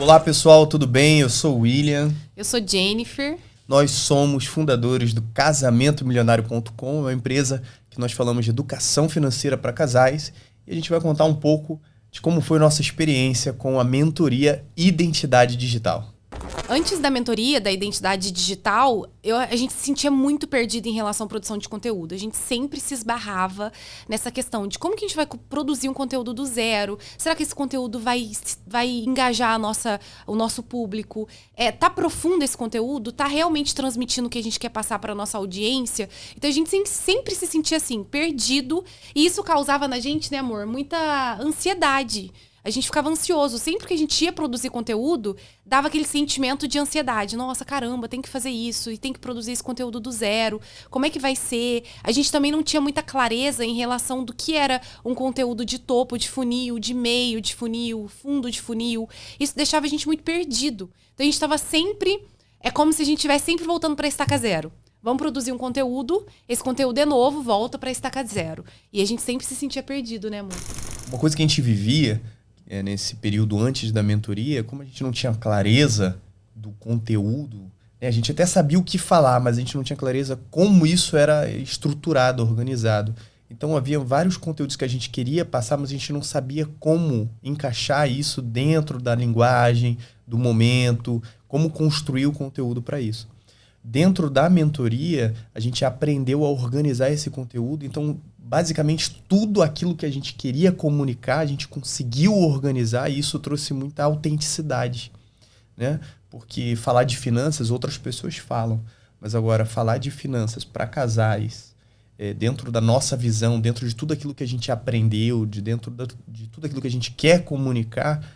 Olá pessoal, tudo bem? Eu sou o William. Eu sou Jennifer. Nós somos fundadores do casamentomilionário.com, uma empresa que nós falamos de educação financeira para casais. E a gente vai contar um pouco de como foi nossa experiência com a mentoria Identidade Digital. Antes da mentoria da identidade digital, a gente se sentia muito perdido em relação à produção de conteúdo. A gente sempre se esbarrava nessa questão de como que a gente vai produzir um conteúdo do zero. Será que esse conteúdo vai engajar o nosso público? Tá profundo esse conteúdo? Tá realmente transmitindo o que a gente quer passar para a nossa audiência? Então a gente sempre se sentia assim, perdido. E isso causava na gente, né, amor, muita ansiedade. A gente ficava ansioso. Sempre que a gente ia produzir conteúdo, dava aquele sentimento de ansiedade. Nossa, caramba, tem que fazer isso e tem que produzir esse conteúdo do zero. Como é que vai ser? A gente também não tinha muita clareza em relação do que era um conteúdo de topo de funil, de meio de funil, fundo de funil. Isso deixava a gente muito perdido. Então a gente estava sempre... É como se a gente estivesse sempre voltando para a estaca zero. Vamos produzir um conteúdo, esse conteúdo é novo, volta para a estaca zero. E a gente sempre se sentia perdido, né, amor? Uma coisa que a gente vivia... nesse período antes da mentoria, como a gente não tinha clareza do conteúdo, a gente até sabia o que falar, mas a gente não tinha clareza como isso era estruturado, organizado. Então havia vários conteúdos que a gente queria passar, mas a gente não sabia como encaixar isso dentro da linguagem, do momento, como construir o conteúdo para isso. Dentro da mentoria, a gente aprendeu a organizar esse conteúdo, então basicamente tudo aquilo que a gente queria comunicar, a gente conseguiu organizar e isso trouxe muita autenticidade, né? Porque falar de finanças, outras pessoas falam, mas agora falar de finanças para casais, dentro da nossa visão, dentro de tudo aquilo que a gente aprendeu, de tudo aquilo que a gente quer comunicar,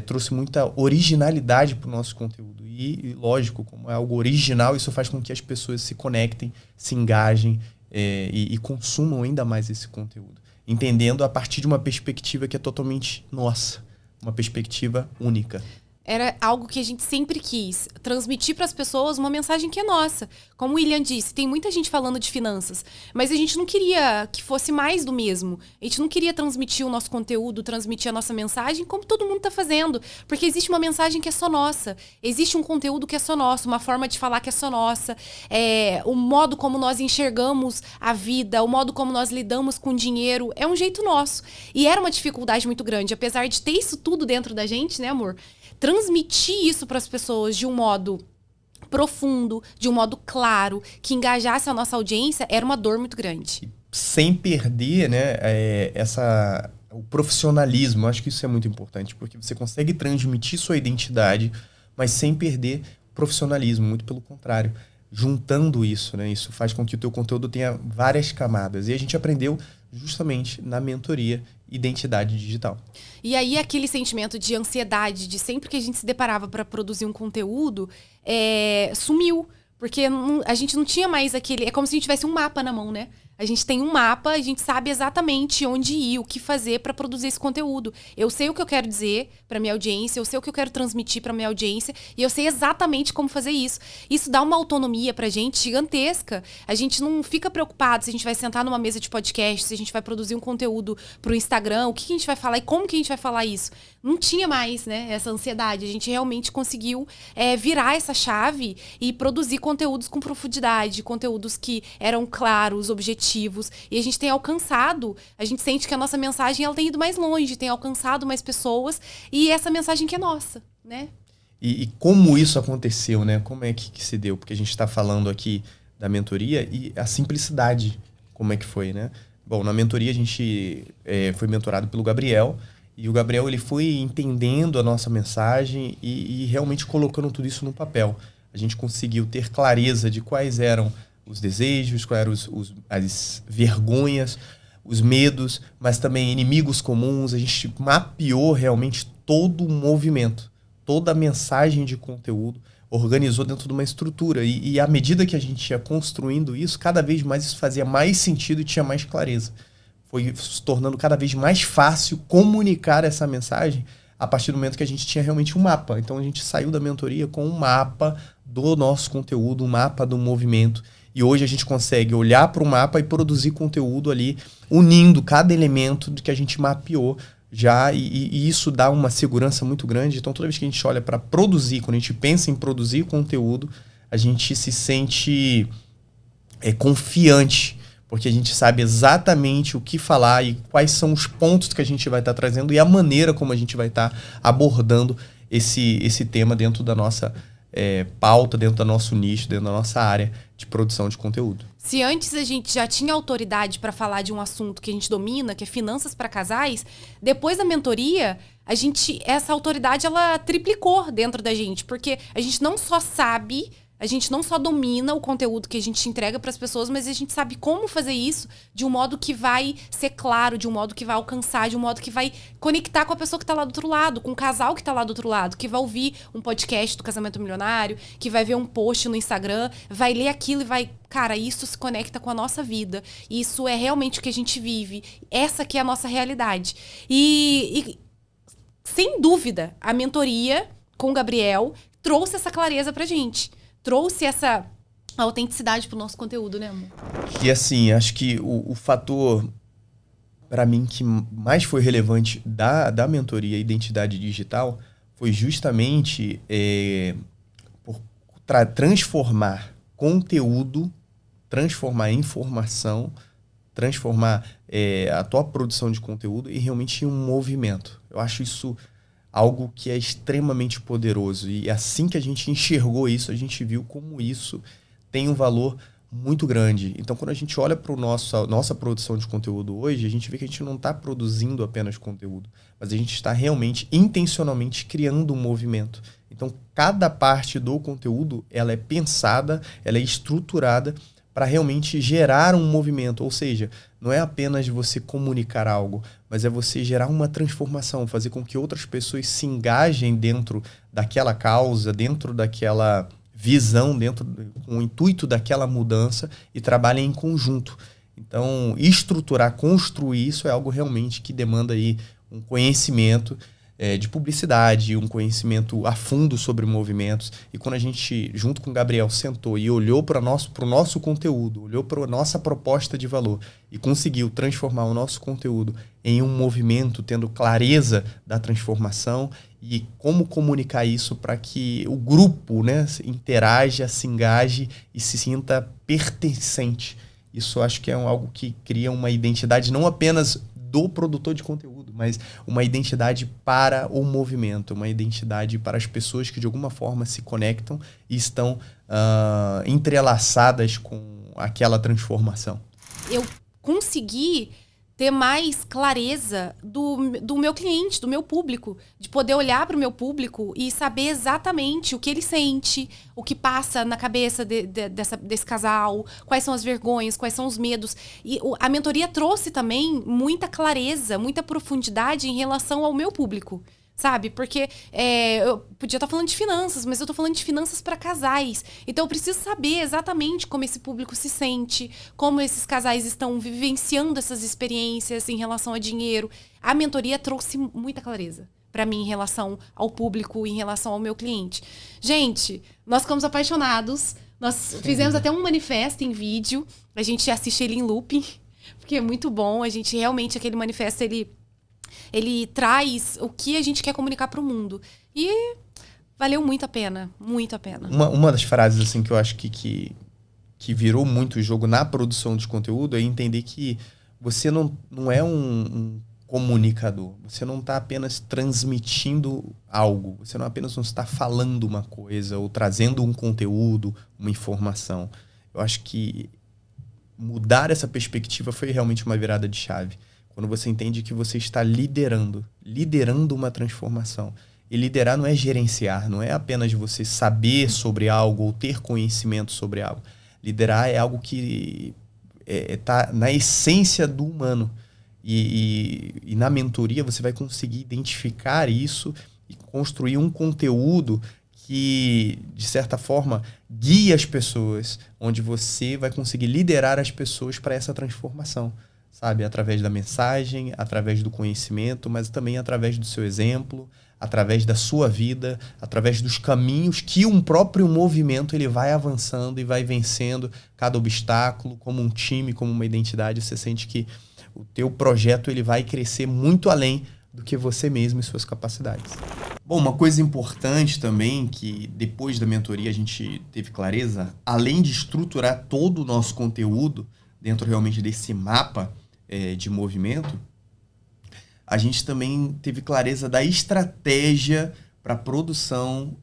trouxe muita originalidade para o nosso conteúdo. E, lógico, como é algo original, isso faz com que as pessoas se conectem, se engajem, e consumam ainda mais esse conteúdo, entendendo a partir de uma perspectiva que é totalmente nossa, uma perspectiva única. Era algo que a gente sempre quis, transmitir para as pessoas uma mensagem que é nossa. Como o William disse, tem muita gente falando de finanças, mas a gente não queria que fosse mais do mesmo. A gente não queria transmitir o nosso conteúdo, transmitir a nossa mensagem como todo mundo está fazendo, porque existe uma mensagem que é só nossa, existe um conteúdo que é só nosso, uma forma de falar que é só nossa, o modo como nós enxergamos a vida, o modo como nós lidamos com o dinheiro, é um jeito nosso. E era uma dificuldade muito grande, apesar de ter isso tudo dentro da gente, né, amor? Transmitir isso para as pessoas de um modo profundo, de um modo claro, que engajasse a nossa audiência, era uma dor muito grande. Sem perder, né, o profissionalismo. Acho que isso é muito importante, porque você consegue transmitir sua identidade, mas sem perder o profissionalismo, muito pelo contrário. Juntando isso, né, isso faz com que o teu conteúdo tenha várias camadas. E a gente aprendeu justamente na mentoria Identidade Digital. E aí aquele sentimento de ansiedade, de sempre que a gente se deparava para produzir um conteúdo, sumiu. Porque a gente não tinha mais aquele... É como se a gente tivesse um mapa na mão, né? A gente tem um mapa, a gente sabe exatamente onde ir, o que fazer para produzir esse conteúdo. Eu sei o que eu quero dizer para minha audiência, eu sei o que eu quero transmitir para minha audiência e eu sei exatamente como fazer isso. Isso dá uma autonomia pra gente gigantesca. A gente não fica preocupado se a gente vai sentar numa mesa de podcast, se a gente vai produzir um conteúdo pro Instagram, o que a gente vai falar e como que a gente vai falar isso. Não tinha mais, né, essa ansiedade. A gente realmente conseguiu virar essa chave e produzir conteúdos com profundidade, conteúdos que eram claros, objetivos. E a gente tem alcançado, a gente sente que a nossa mensagem ela tem ido mais longe, tem alcançado mais pessoas e essa mensagem que é nossa, né? E como isso aconteceu, né? Como é que se deu? Porque a gente está falando aqui da mentoria e a simplicidade, como é que foi, né? Bom, na mentoria a gente foi mentorado pelo Gabriel e o Gabriel ele foi entendendo a nossa mensagem e realmente colocando tudo isso no papel. A gente conseguiu ter clareza de quais eram os desejos, quais eram as vergonhas, os medos, mas também inimigos comuns. A gente mapeou realmente todo o movimento, toda a mensagem de conteúdo, organizou dentro de uma estrutura. E à medida que a gente ia construindo isso, cada vez mais isso fazia mais sentido e tinha mais clareza. Foi se tornando cada vez mais fácil comunicar essa mensagem a partir do momento que a gente tinha realmente um mapa. Então a gente saiu da mentoria com um mapa do nosso conteúdo, um mapa do movimento. E hoje a gente consegue olhar para o mapa e produzir conteúdo ali, unindo cada elemento do que a gente mapeou já, e isso dá uma segurança muito grande. Então, toda vez que a gente olha para produzir, quando a gente pensa em produzir conteúdo, a gente se sente confiante, porque a gente sabe exatamente o que falar e quais são os pontos que a gente vai estar trazendo e a maneira como a gente vai estar abordando esse tema dentro da nossa pauta, dentro do nosso nicho, dentro da nossa área de produção de conteúdo. Se antes a gente já tinha autoridade para falar de um assunto que a gente domina, que é finanças para casais, depois da mentoria, essa autoridade ela triplicou dentro da gente, porque a gente não só sabe, a gente não só domina o conteúdo que a gente entrega para as pessoas, mas a gente sabe como fazer isso de um modo que vai ser claro, de um modo que vai alcançar, de um modo que vai conectar com a pessoa que está lá do outro lado, com o casal que está lá do outro lado, que vai ouvir um podcast do Casamento Milionário, que vai ver um post no Instagram, vai ler aquilo e vai... Cara, isso se conecta com a nossa vida. Isso é realmente o que a gente vive. Essa que é a nossa realidade. E sem dúvida, a mentoria com o Gabriel trouxe essa clareza pra gente. Trouxe essa autenticidade pro nosso conteúdo, né, amor? E assim, acho que o fator, para mim, que mais foi relevante da mentoria Identidade Digital foi justamente por transformar conteúdo, transformar informação, transformar a tua produção de conteúdo e realmente em um movimento. Eu acho isso algo que é extremamente poderoso. E assim que a gente enxergou isso, a gente viu como isso tem um valor muito grande. Então, quando a gente olha para nossa produção de conteúdo hoje, a gente vê que a gente não está produzindo apenas conteúdo, mas a gente está realmente, intencionalmente, criando um movimento. Então, cada parte do conteúdo, ela é pensada, ela é estruturada para realmente gerar um movimento. Ou seja, não é apenas você comunicar algo, mas é você gerar uma transformação, fazer com que outras pessoas se engajem dentro daquela causa, dentro daquela visão, com o intuito daquela mudança e trabalhem em conjunto. Então, estruturar, construir isso é algo realmente que demanda aí um conhecimento de publicidade, um conhecimento a fundo sobre movimentos. E quando a gente, junto com o Gabriel, sentou e olhou para o nosso conteúdo, olhou para a nossa proposta de valor e conseguiu transformar o nosso conteúdo em um movimento, tendo clareza da transformação e como comunicar isso para que o grupo, né, interaja, se engaje e se sinta pertencente. Isso acho que é algo que cria uma identidade não apenas do produtor de conteúdo, mas uma identidade para o movimento, uma identidade para as pessoas que de alguma forma se conectam e estão entrelaçadas com aquela transformação. Eu consegui ter mais clareza do meu cliente, do meu público, de poder olhar para o meu público e saber exatamente o que ele sente, o que passa na cabeça desse casal, quais são as vergonhas, quais são os medos. E a mentoria trouxe também muita clareza, muita profundidade em relação ao meu público. Sabe? Porque eu podia estar falando de finanças, mas eu estou falando de finanças para casais. Então eu preciso saber exatamente como esse público se sente, como esses casais estão vivenciando essas experiências em relação a dinheiro. A mentoria trouxe muita clareza para mim em relação ao público, em relação ao meu cliente. Gente, nós ficamos apaixonados. Nós fizemos até um manifesto em vídeo. A gente assiste ele em looping, porque é muito bom. A gente realmente, aquele manifesto, ele traz o que a gente quer comunicar para o mundo. E valeu muito a pena, muito a pena. Uma das frases assim, que eu acho que virou muito o jogo na produção de conteúdo é entender que você não é um comunicador. Você não está apenas transmitindo algo. Você não apenas não está falando uma coisa ou trazendo um conteúdo, uma informação. Eu acho que mudar essa perspectiva foi realmente uma virada de chave. Quando você entende que você está liderando uma transformação. E liderar não é gerenciar, não é apenas você saber sobre algo ou ter conhecimento sobre algo. Liderar é algo que está na essência do humano. E na mentoria você vai conseguir identificar isso e construir um conteúdo que, de certa forma, guia as pessoas, onde você vai conseguir liderar as pessoas para essa transformação. Sabe, através da mensagem, através do conhecimento, mas também através do seu exemplo, através da sua vida, através dos caminhos que um próprio movimento ele vai avançando e vai vencendo cada obstáculo, como um time, como uma identidade. Você sente que o teu projeto ele vai crescer muito além do que você mesmo e suas capacidades. Bom, uma coisa importante também, que depois da mentoria a gente teve clareza, além de estruturar todo o nosso conteúdo dentro realmente desse mapa de movimento, a gente também teve clareza da estratégia para a produção,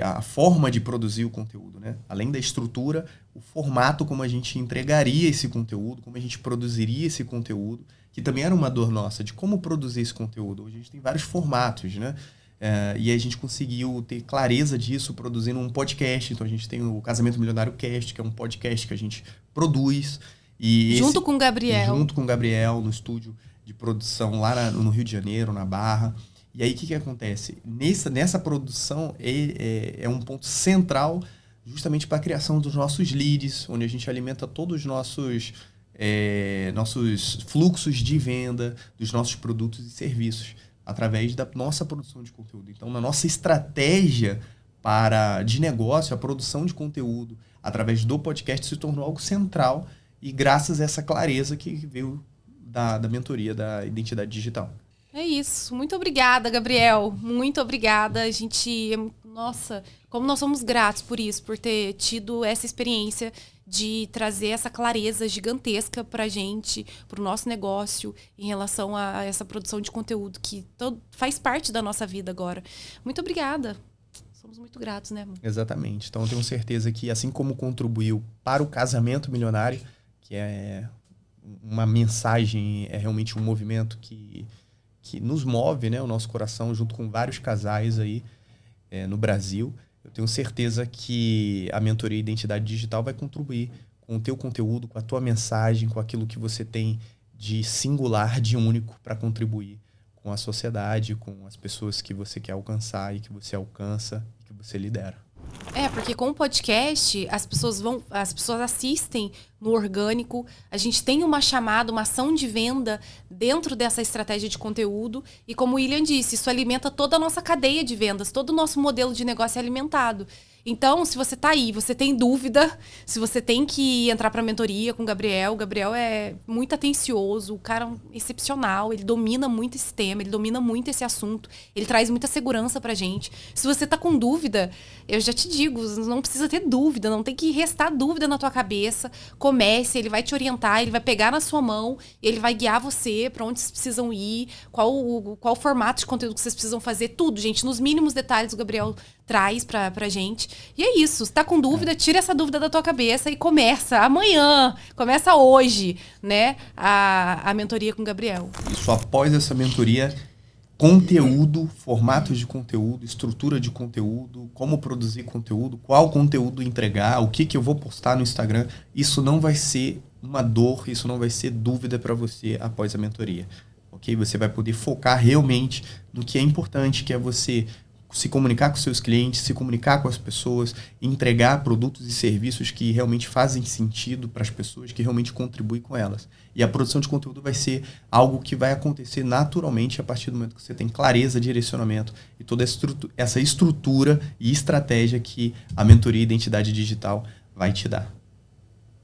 a forma de produzir o conteúdo, né? Além da estrutura, o formato como a gente entregaria esse conteúdo, como a gente produziria esse conteúdo, que também era uma dor nossa, de como produzir esse conteúdo. Hoje a gente tem vários formatos, né? E a gente conseguiu ter clareza disso produzindo um podcast. Então a gente tem o Casamento Milionário Cast, que é um podcast que a gente produz. Junto com o Gabriel. Junto com o Gabriel, no estúdio de produção lá no Rio de Janeiro, na Barra. E aí o que acontece? Nessa produção é um ponto central justamente para a criação dos nossos leads, onde a gente alimenta todos os nossos fluxos de venda dos nossos produtos e serviços através da nossa produção de conteúdo. Então, na nossa estratégia de negócio, a produção de conteúdo através do podcast se tornou algo central e graças a essa clareza que veio da mentoria da identidade digital. É isso. Muito obrigada, Gabriel. Muito obrigada. A gente... Nossa, como nós somos gratos por isso, por ter tido essa experiência de trazer essa clareza gigantesca pra gente, pro nosso negócio, em relação a essa produção de conteúdo que faz parte da nossa vida agora. Muito obrigada. Somos muito gratos, né, amor? Exatamente. Então, eu tenho certeza que, assim como contribuiu para o Casamento Milionário, que é uma mensagem, é realmente um movimento que nos move, né, o nosso coração, junto com vários casais aí no Brasil. Eu tenho certeza que a mentoria Identidade Digital vai contribuir com o teu conteúdo, com a tua mensagem, com aquilo que você tem de singular, de único para contribuir com a sociedade, com as pessoas que você quer alcançar e que você alcança e que você lidera. Porque com o podcast, as pessoas assistem no orgânico, a gente tem uma chamada, uma ação de venda dentro dessa estratégia de conteúdo e como o William disse, isso alimenta toda a nossa cadeia de vendas, todo o nosso modelo de negócio é alimentado. Então, se você tá aí, você tem dúvida, se você tem que entrar pra mentoria com o Gabriel é muito atencioso, o cara é excepcional, ele domina muito esse tema, ele domina muito esse assunto, ele traz muita segurança pra gente. Se você tá com dúvida, eu já te digo, não precisa ter dúvida, não tem que restar dúvida na tua cabeça. Comece, ele vai te orientar, ele vai pegar na sua mão, ele vai guiar você pra onde vocês precisam ir, qual formato de conteúdo que vocês precisam fazer, tudo, gente, nos mínimos detalhes o Gabriel traz pra gente. E é isso, se tá com dúvida, tira essa dúvida da tua cabeça e começa amanhã, começa hoje, né, a mentoria com o Gabriel. Isso, após essa mentoria, conteúdo, formatos de conteúdo, estrutura de conteúdo, como produzir conteúdo, qual conteúdo entregar, o que eu vou postar no Instagram, isso não vai ser uma dor, isso não vai ser dúvida para você após a mentoria, ok? Você vai poder focar realmente no que é importante, que é você se comunicar com seus clientes, se comunicar com as pessoas, entregar produtos e serviços que realmente fazem sentido para as pessoas, que realmente contribuem com elas. E a produção de conteúdo vai ser algo que vai acontecer naturalmente a partir do momento que você tem clareza, direcionamento e toda essa estrutura e estratégia que a mentoria Identidade Digital vai te dar.